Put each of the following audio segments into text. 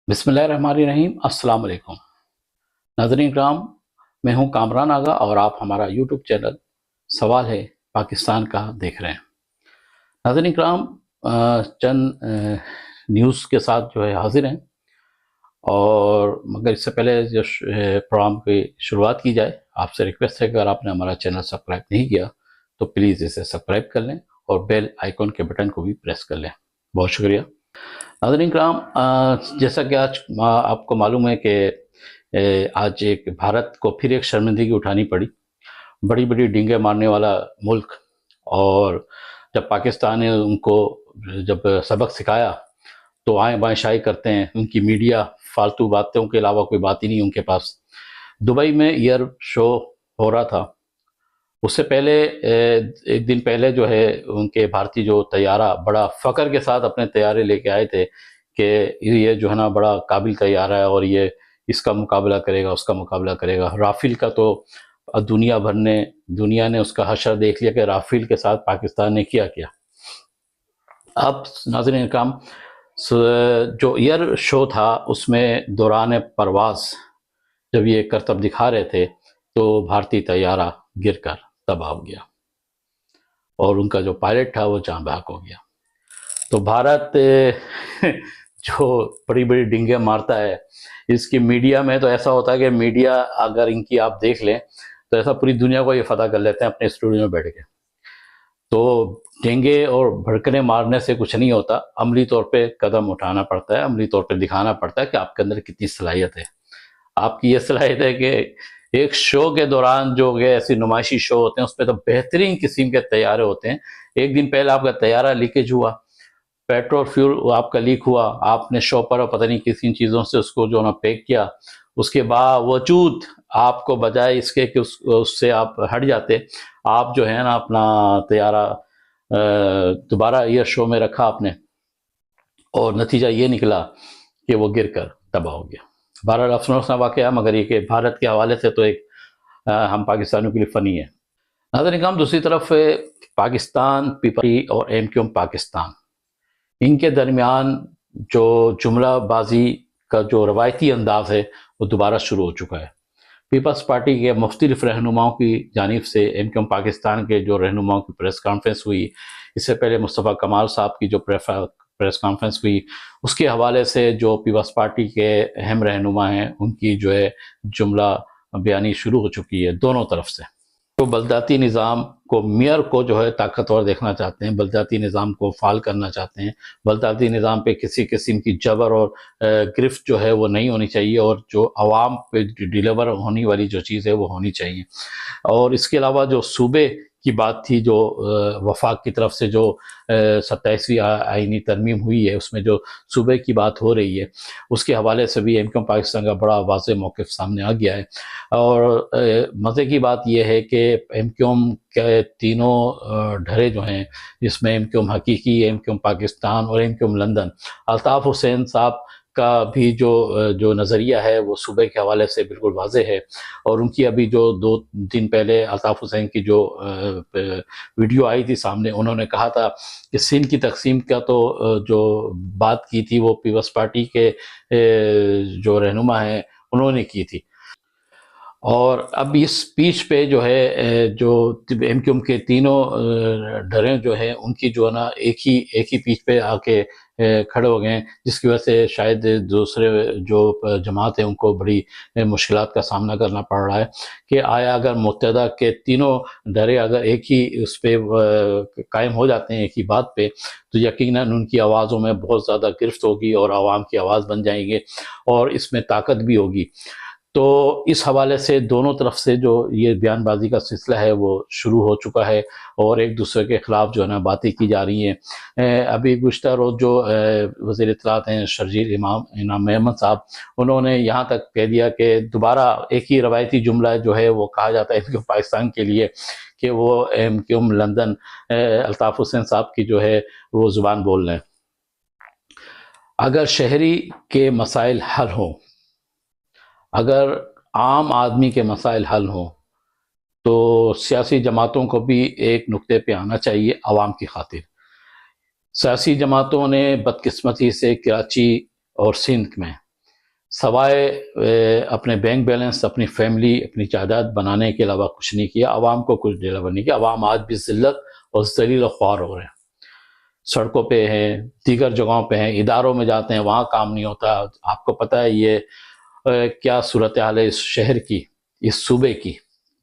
بسم اللہ الرحمن الرحیم۔ السلام علیکم ناظرین کرام، میں ہوں کامران آغا اور آپ ہمارا یوٹیوب چینل سوال ہے پاکستان کا دیکھ رہے ہیں۔ ناظرین کرام، چند نیوز کے ساتھ جو ہے حاضر ہیں، اور مگر اس سے پہلے جو پروگرام کی شروعات کی جائے، آپ سے ریکویسٹ ہے کہ اگر آپ نے ہمارا چینل سبسکرائب نہیں کیا تو پلیز اسے سبسکرائب کر لیں اور بیل آئیکن کے بٹن کو بھی پریس کر لیں۔ بہت شکریہ۔ ناظرین کرام، جیسا کہ آج آپ کو معلوم ہے کہ آج ایک بھارت کو پھر ایک شرمندگی اٹھانی پڑی، بڑی بڑی ڈینگیں مارنے والا ملک، اور جب پاکستان نے ان کو جب سبق سکھایا تو آئیں بائیں شائع کرتے ہیں۔ ان کی میڈیا فالتو باتوں کے علاوہ کوئی بات ہی نہیں ان کے پاس۔ دبئی میں ایئر شو ہو رہا تھا، اس سے پہلے ایک دن پہلے جو ہے ان کے بھارتی جو طیارہ بڑا فخر کے ساتھ اپنے طیارے لے کے آئے تھے کہ یہ جو ہے نا بڑا قابل طیارہ ہے اور یہ اس کا مقابلہ کرے گا، اس کا مقابلہ کرے گا۔ رافیل کا تو دنیا نے اس کا حشر دیکھ لیا کہ رافیل کے ساتھ پاکستان نے کیا کیا۔ اب ناظرین کرام، جو ایئر شو تھا اس میں دوران پرواز جب یہ کرتب دکھا رہے تھے تو بھارتی طیارہ گر کر تباہ ہو گیا اور ان کا جو پائلٹ تھا وہ جاں بحق ہو گیا۔ تو بھارت جو بڑی بڑی ڈنگیں مارتا ہے، اس کی میڈیا میں تو ایسا ہوتا ہے کہ میڈیا اگر ان کی آپ دیکھ لیں تو ایسا پوری دنیا کو یہ فتح کر لیتے ہیں اپنے اسٹوڈیو میں بیٹھ کے۔ تو ڈینگے اور بھڑکنے مارنے سے کچھ نہیں ہوتا، عملی طور پہ قدم اٹھانا پڑتا ہے، عملی طور پہ دکھانا پڑتا ہے کہ آپ کے اندر کتنی صلاحیت ہے۔ آپ کی یہ صلاحیت ہے کہ ایک شو کے دوران جو ایسی نمائشی شو ہوتے ہیں اس پہ تو بہترین قسم کے طیارے ہوتے ہیں۔ ایک دن پہلے آپ کا طیارہ لیکیج ہوا، پیٹرول فیول آپ کا لیک ہوا، آپ نے شو پر پتہ نہیں کس ان چیزوں سے اس کو جو نا پیک کیا، اس کے باوجود آپ کو بجائے اس کے کہ اس سے آپ ہٹ جاتے، آپ جو ہے نا اپنا طیارہ دوبارہ ایئر شو میں رکھا آپ نے، اور نتیجہ یہ نکلا کہ وہ گر کر تباہ ہو گیا۔ بہرحال افسوسناک واقعہ، مگر یہ کہ بھارت کے حوالے سے تو ایک ہم پاکستانیوں کے لیے فنی ہے۔ ناظرین کرام، دوسری طرف پاکستان پیپل اور ایم کیو ایم پاکستان، ان کے درمیان جو جملہ بازی کا جو روایتی انداز ہے وہ دوبارہ شروع ہو چکا ہے۔ پیپلز پارٹی کے مختلف رہنماؤں کی جانب سے ایم کیو ایم پاکستان کے جو رہنماؤں کی پریس کانفرنس ہوئی، اس سے پہلے مصطفیٰ کمال صاحب کی جو پریس کانفرنس ہوئی، اس کے حوالے سے جو پیپلز پارٹی کے اہم رہنما ہیں ان کی جو ہے جملہ بیانی شروع ہو چکی ہے دونوں طرف سے۔ تو بلدیاتی نظام کو، میئر کو جو ہے طاقتور دیکھنا چاہتے ہیں، بلدیاتی نظام کو فعال کرنا چاہتے ہیں، بلدیاتی نظام پہ کسی قسم کی جبر اور گرفت جو ہے وہ نہیں ہونی چاہیے، اور جو عوام پہ ڈیلیور ہونے والی جو چیز ہے وہ ہونی چاہیے۔ اور اس کے علاوہ جو صوبے کی بات تھی، جو وفاق کی طرف سے جو 27ویں آئینی ترمیم ہوئی ہے، اس میں جو صوبے کی بات ہو رہی ہے، اس کے حوالے سے بھی ایم کیو ایم پاکستان کا بڑا واضح موقف سامنے آ گیا ہے۔ اور مزے کی بات یہ ہے کہ ایم کیو ایم کے تینوں ڈھرے جو ہیں، جس میں M Q M Haqiqi, M Q M Pakistan اور M Q M London, Altaf Hussain صاحب کا بھی جو نظریہ ہے وہ صوبے کے حوالے سے بالکل واضح ہے۔ اور ان کی ابھی جو 2 دن پہلے الطاف حسین کی جو ویڈیو آئی تھی سامنے، انہوں نے کہا تھا کہ سندھ کی تقسیم کا تو جو بات کی تھی وہ پیپلز پارٹی کے جو رہنما ہیں انہوں نے کی تھی۔ اور اب اس پیچ پہ جو ہے جو ایم کیو ایم کے تینوں ڈھریں جو ہیں ان کی جو ہے نا ایک ہی پیچ پہ آ کے کھڑے ہو گئے ہیں، جس کی وجہ سے شاید دوسرے جو جماعت ہیں ان کو بڑی مشکلات کا سامنا کرنا پڑ رہا ہے کہ آیا اگر متحدہ کے تینوں ڈھرے اگر ایک ہی اس پہ قائم ہو جاتے ہیں، ایک ہی بات پہ، تو یقیناً ان کی آوازوں میں بہت زیادہ گرفت ہوگی اور عوام کی آواز بن جائیں گے اور اس میں طاقت بھی ہوگی۔ تو اس حوالے سے دونوں طرف سے جو یہ بیان بازی کا سلسلہ ہے وہ شروع ہو چکا ہے اور ایک دوسرے کے خلاف جو ہے نا باتیں کی جا رہی ہیں۔ ابھی گزشتہ روز جو وزیر اطلاعات ہیں شرجیل انعام محمد صاحب، انہوں نے یہاں تک کہہ دیا کہ دوبارہ ایک ہی روایتی جملہ جو ہے وہ کہا جاتا ہے ایم کیو ایم پاکستان کے لیے کہ وہ M Q M London Altaf Hussain صاحب کی جو ہے وہ زبان بول رہے ہیں۔ اگر شہری کے مسائل حل ہوں، اگر عام آدمی کے مسائل حل ہوں، تو سیاسی جماعتوں کو بھی ایک نقطے پہ آنا چاہیے عوام کی خاطر۔ سیاسی جماعتوں نے بدقسمتی سے کراچی اور سندھ میں سوائے اپنے بینک بیلنس، اپنی فیملی، اپنی جائیداد بنانے کے علاوہ کچھ نہیں کیا، عوام کو کچھ ڈیلیور نہیں کیا۔ عوام آج بھی ذلت اور ذلیل و خوار ہو رہے ہیں، سڑکوں پہ ہیں، دیگر جگہوں پہ ہیں، اداروں میں جاتے ہیں وہاں کام نہیں ہوتا۔ آپ کو پتہ ہے یہ کیا صورتحال ہے اس شہر کی، اس صوبے کی،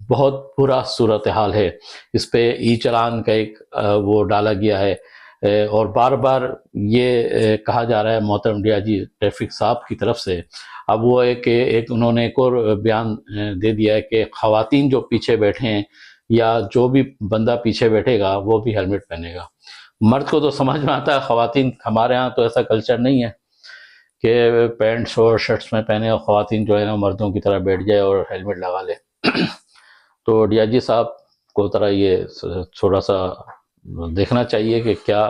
بہت برا صورتحال ہے۔ اس پہ ای چلان کا ایک وہ ڈالا گیا ہے، اور بار بار یہ کہا جا رہا ہے محترم ڈی آئی جی ٹریفک صاحب کی طرف سے، اب وہ ایک انہوں نے ایک اور بیان دے دیا ہے کہ خواتین جو پیچھے بیٹھے ہیں یا جو بھی بندہ پیچھے بیٹھے گا وہ بھی ہیلمٹ پہنے گا۔ مرد کو تو سمجھ میں آتا ہے، خواتین، ہمارے ہاں تو ایسا کلچر نہیں ہے کہ پینٹس اور شرٹس میں پہنے اور خواتین جو ہے نا مردوں کی طرح بیٹھ جائے اور ہیلمٹ لگا لے۔ تو ڈی آئی جی صاحب کو طرح یہ تھوڑا سا دیکھنا چاہیے کہ کیا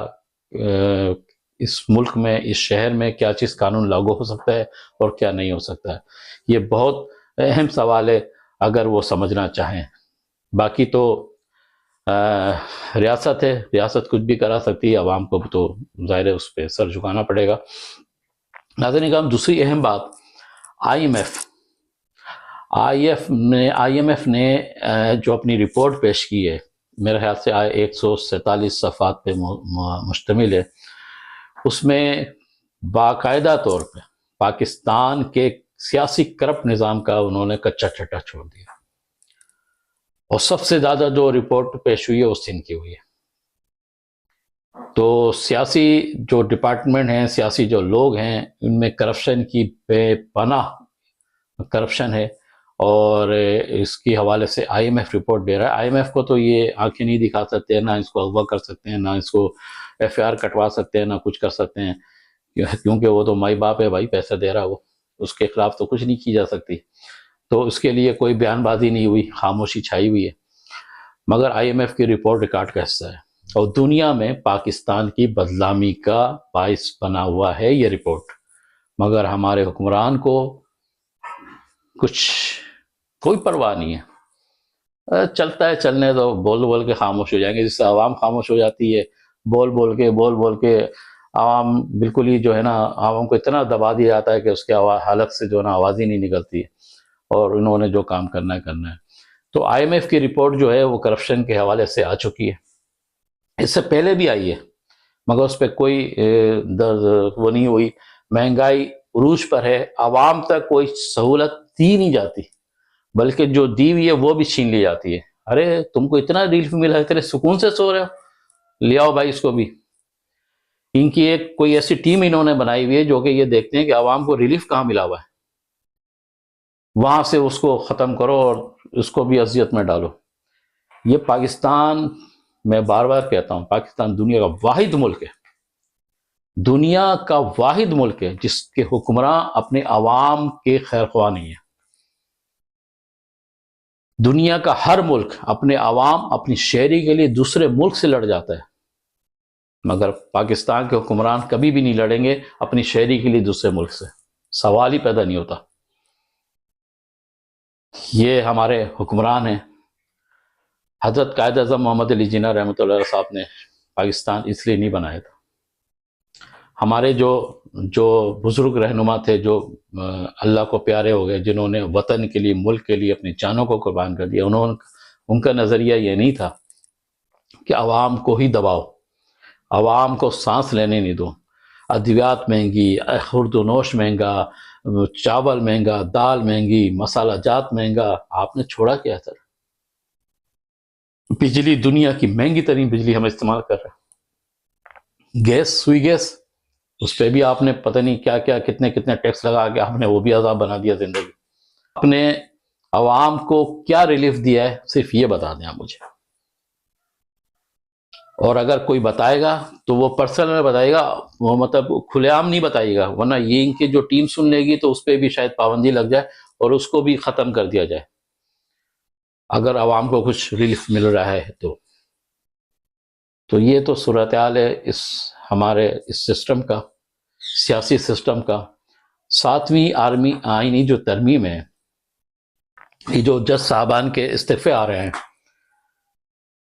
اس ملک میں، اس شہر میں کیا چیز قانون لاگو ہو سکتا ہے اور کیا نہیں ہو سکتا ہے۔ یہ بہت اہم سوال ہے اگر وہ سمجھنا چاہیں۔ باقی تو ریاست ہے، ریاست کچھ بھی کرا سکتی ہے، عوام کو تو ظاہر ہے اس پہ سر جھکانا پڑے گا۔ ناظرین کرام، دوسری اہم بات، آئی ایم ایف نے جو اپنی رپورٹ پیش کی ہے، میرے خیال سے 147 صفحات پہ مشتمل ہے، اس میں باقاعدہ طور پہ پاکستان کے سیاسی کرپٹ نظام کا انہوں نے کچا چھٹا چھوڑ دیا، اور سب سے زیادہ جو رپورٹ پیش ہوئی ہے وہ سندھ کی ہوئی ہے۔ تو سیاسی جو ڈپارٹمنٹ ہیں، سیاسی جو لوگ ہیں، ان میں کرپشن کی بے پناہ کرپشن ہے، اور اس کی حوالے سے آئی ایم ایف رپورٹ دے رہا ہے۔ آئی ایم ایف کو تو یہ آنکھیں نہیں دکھا سکتے، نہ اس کو اغوا کر سکتے ہیں، نہ اس کو ایف آئی آر کٹوا سکتے ہیں، نہ کچھ کر سکتے ہیں، کیونکہ وہ تو مائی باپ ہے بھائی، پیسہ دے رہا، وہ اس کے خلاف تو کچھ نہیں کی جا سکتی۔ تو اس کے لیے کوئی بیان بازی نہیں ہوئی، خاموشی چھائی ہوئی ہے، مگر آئی ایم ایف کی رپورٹ ریکارڈ کا حصہ ہے، اور دنیا میں پاکستان کی بدنامی کا باعث بنا ہوا ہے یہ رپورٹ۔ مگر ہمارے حکمران کو کچھ کوئی پرواہ نہیں ہے، چلتا ہے، چلنے دو، بول بول کے خاموش ہو جائیں گے، جس سے عوام خاموش ہو جاتی ہے، بول بول کے عوام بالکل ہی جو ہے نا، عوام کو اتنا دبا دیا جاتا ہے کہ اس کے حالت سے جو ہے نا آواز ہی نہیں نکلتی، اور انہوں نے جو کام کرنا ہے۔ تو آئی ایم ایف کی رپورٹ جو ہے وہ کرپشن کے حوالے سے آ چکی ہے، اس سے پہلے بھی آئی ہے، مگر اس پہ کوئی وہ نہیں ہوئی۔ مہنگائی عروج پر ہے، عوام تک کوئی سہولت دی نہیں جاتی، بلکہ جو دی ہوئی ہے وہ بھی چھین لی جاتی ہے۔ ارے تم کو اتنا ریلیف ملا ہے، تیرے سکون سے سو رہے ہو، لے آؤ بھائی اس کو بھی۔ ان کی ایک کوئی ایسی ٹیم انہوں نے بنائی ہوئی ہے جو کہ یہ دیکھتے ہیں کہ عوام کو ریلیف کہاں ملا ہوا ہے، وہاں سے اس کو ختم کرو اور اس کو بھی اذیت میں ڈالو۔ یہ پاکستان، میں بار بار کہتا ہوں، پاکستان دنیا کا واحد ملک ہے، دنیا کا واحد ملک ہے جس کے حکمراں اپنے عوام کے خیر خواہ نہیں ہیں۔ دنیا کا ہر ملک اپنے عوام، اپنی شہری کے لیے دوسرے ملک سے لڑ جاتا ہے، مگر پاکستان کے حکمران کبھی بھی نہیں لڑیں گے اپنی شہری کے لیے دوسرے ملک سے، سوال ہی پیدا نہیں ہوتا۔ یہ ہمارے حکمران ہیں۔ حضرت قائد اعظم محمد علی جناح رحمۃ اللہ علیہ صاحب نے پاکستان اس لیے نہیں بنایا تھا۔ ہمارے جو بزرگ رہنما تھے، جو اللہ کو پیارے ہو گئے، جنہوں نے وطن کے لیے، ملک کے لیے اپنی جانوں کو قربان کر دیا، ان کا نظریہ یہ نہیں تھا کہ عوام کو ہی دباؤ، عوام کو سانس لینے نہیں دو، ادویات مہنگی، خورد و نوش مہنگا، چاول مہنگا، دال مہنگی، مسالہ جات مہنگا، آپ نے چھوڑا کیا سر؟ بجلی دنیا کی مہنگی ترین بجلی ہم استعمال کر رہے ہیں، گیس، سوئی گیس، اس پہ بھی آپ نے پتہ نہیں کیا کیا کتنے ٹیکس لگا کے آپ نے وہ بھی عذاب بنا دیا زندگی۔ اپنے عوام کو کیا ریلیف دیا ہے صرف یہ بتا دیں آپ مجھے، اور اگر کوئی بتائے گا تو وہ پرسنل میں بتائے گا، وہ مطلب کھلے عام نہیں بتائے گا، ورنہ یہ ان کی جو ٹیم سن لے گی تو اس پہ بھی شاید پابندی لگ جائے اور اس کو بھی ختم کر دیا جائے اگر عوام کو کچھ ریلیف مل رہا ہے تو یہ تو صورتحال ہے ہمارے اس سسٹم کا، سیاسی سسٹم کا۔ 7ویں آئینی جو ترمیم ہے، یہ جو جج صاحبان کے استعفے آ رہے ہیں،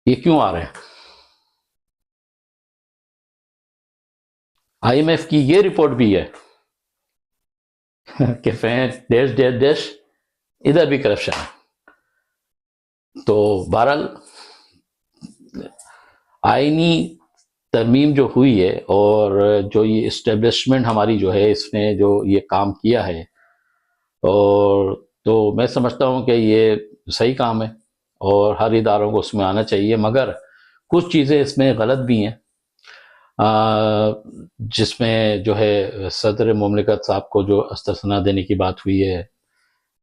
یہ کیوں آ رہے ہیں؟ آئی ایم ایف کی یہ رپورٹ بھی ہے کہ فین ڈیش ڈیش ڈیش ادھر بھی کرپشن ہے. تو بہرحال آئینی ترمیم جو ہوئی ہے اور جو یہ اسٹیبلشمنٹ ہماری جو ہے اس نے جو یہ کام کیا ہے، اور تو میں سمجھتا ہوں کہ یہ صحیح کام ہے اور ہر اداروں کو اس میں آنا چاہیے، مگر کچھ چیزیں اس میں غلط بھی ہیں، جس میں جو ہے صدر مملکت صاحب کو جو استثنا دینے کی بات ہوئی ہے،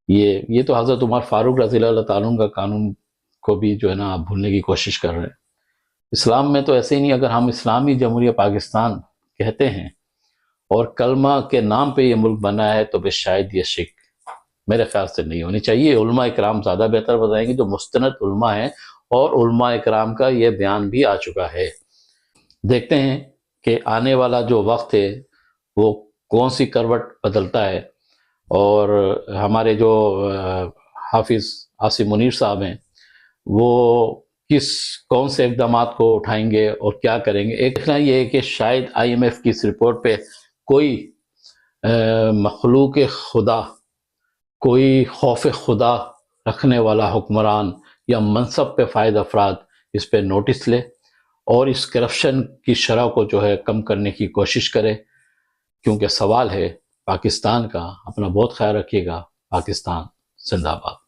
یہ تو حضرت عمر فاروق رضی اللہ تعالیٰ عنہ کا قانون کو بھی جو ہے نا آپ بھولنے کی کوشش کر رہے ہیں. اسلام میں تو ایسے ہی نہیں. اگر ہم اسلامی جمہوریہ پاکستان کہتے ہیں اور کلمہ کے نام پہ یہ ملک بنا ہے، تو شاید یہ شک میرے خیال سے نہیں ہونی چاہیے. علماء اکرام زیادہ بہتر بتائیں گے، جو مستند علماء ہیں، اور علماء اکرام کا یہ بیان بھی آ چکا ہے. دیکھتے ہیں کہ آنے والا جو وقت ہے وہ کون سی کروٹ بدلتا ہے، اور ہمارے جو حافظ عاصم منیر صاحب ہیں وہ کون سے اقدامات کو اٹھائیں گے اور کیا کریں گے. ایک دیکھنا یہ ہے کہ شاید آئی ایم ایف کی اس رپورٹ پہ کوئی مخلوق خدا، کوئی خوف خدا رکھنے والا حکمران یا منصب پہ فائد افراد اس پہ نوٹس لے اور اس کرپشن کی شرح کو جو ہے کم کرنے کی کوشش کرے، کیونکہ سوال ہے پاکستان کا. اپنا بہت خیال رکھیے گا. پاکستان زندہ باد.